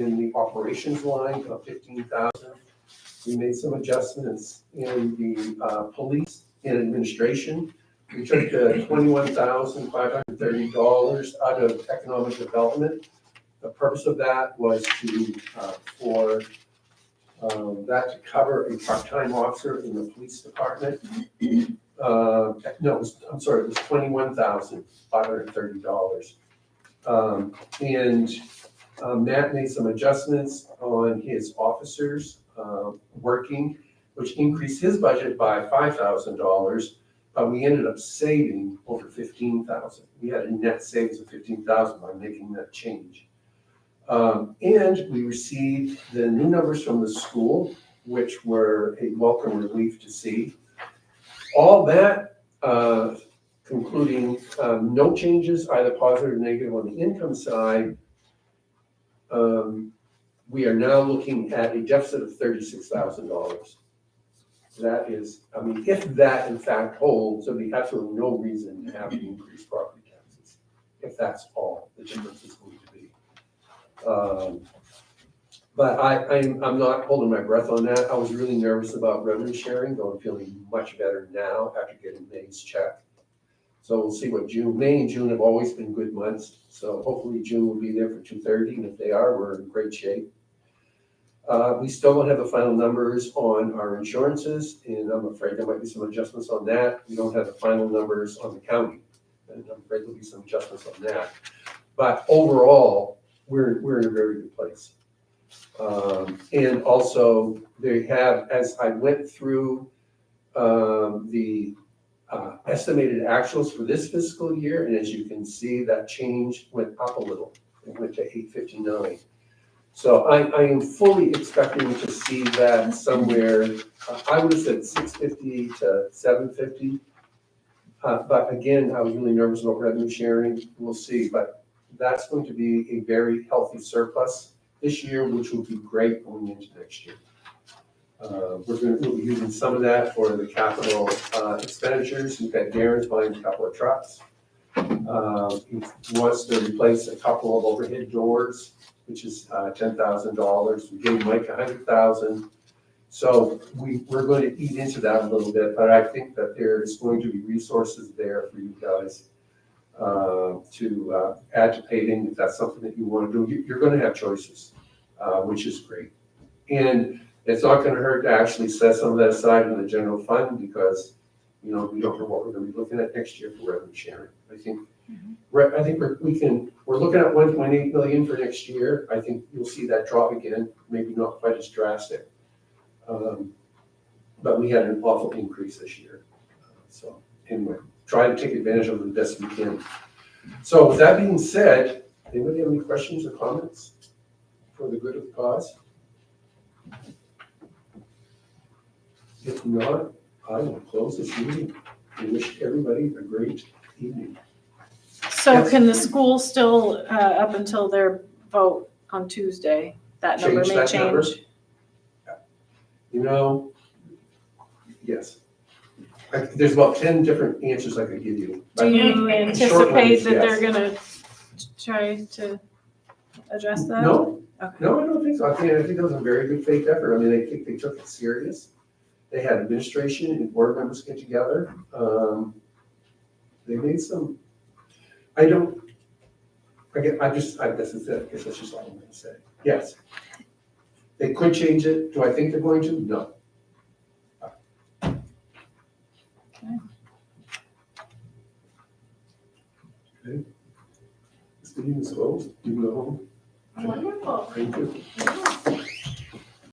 in the operations line of 15,000. We made some adjustments in the police and administration. We took $21,530 out of economic development. The purpose of that was for that to cover a part-time officer in the police department. No, it was $21,530. Matt made some adjustments on his officers working, which increased his budget by $5,000, but we ended up saving over $15,000. We had a net savings of $15,000 by making that change. And we received the new numbers from the school, which were a welcome relief to see. All that, concluding no changes, either positive or negative on the income side, we are now looking at a deficit of $36,000. That is, I mean, if that in fact holds, there'll be absolutely no reason to have to increase property taxes, if that's all the difference is going to be. But I'm not holding my breath on that. I was really nervous about revenue sharing, though I'm feeling much better now after getting May's check. So we'll see what May and June have always been good months. So hopefully June will be there for 230, and if they are, we're in great shape. We still don't have the final numbers on our insurances, and I'm afraid there might be some adjustments on that. We don't have the final numbers on the county, and I'm afraid there'll be some adjustments on that. But overall, we're in a very good place. And also, they have, as I went through the estimated actuals for this fiscal year, and as you can see, that change went up a little. It went to 859. So I am fully expecting to see that somewhere, I would have said 650 to 750. But again, I was really nervous about revenue sharing. We'll see, but that's going to be a very healthy surplus this year, which will be great going into next year. We'll be using some of that for the capital expenditures. We've got Darren's buying a couple of trucks. He wants to replace a couple of overhead doors, which is $10,000. We gave Mike $100,000. So we're going to eat into that a little bit, but I think that there is going to be resources there for you guys to add to paving if that's something that you want to do. You're going to have choices, which is great. And it's not going to hurt to actually set some of that aside in the general fund because, you know, we don't know what we're going to be looking at next year for revenue sharing. I think we're looking at 1.8 million for next year. I think you'll see that drop again, maybe not quite as drastic. But we had an awful increase this year. So anyway, try to take advantage of it the best we can. So with that being said, anybody have any questions or comments for the good of the cause? If not, I will close this meeting and wish everybody a great evening. So Yes. can the school still, up until their vote on Tuesday, that number may Change that number? change? You know, yes. There's about 10 different answers I could give you. Do you Short one anticipate is that yes. they're gonna try to address that? No, Okay. no, I don't think so. I think it was a very good faith effort. I mean, I think they took it serious. They had administration and board members get together. They made some, I guess that's just it. I guess that's just all I'm going to say. Yes. They could change it. Do I think they're going to? No. Okay. This meeting is closed. You can go home. Wonderful. Thank you.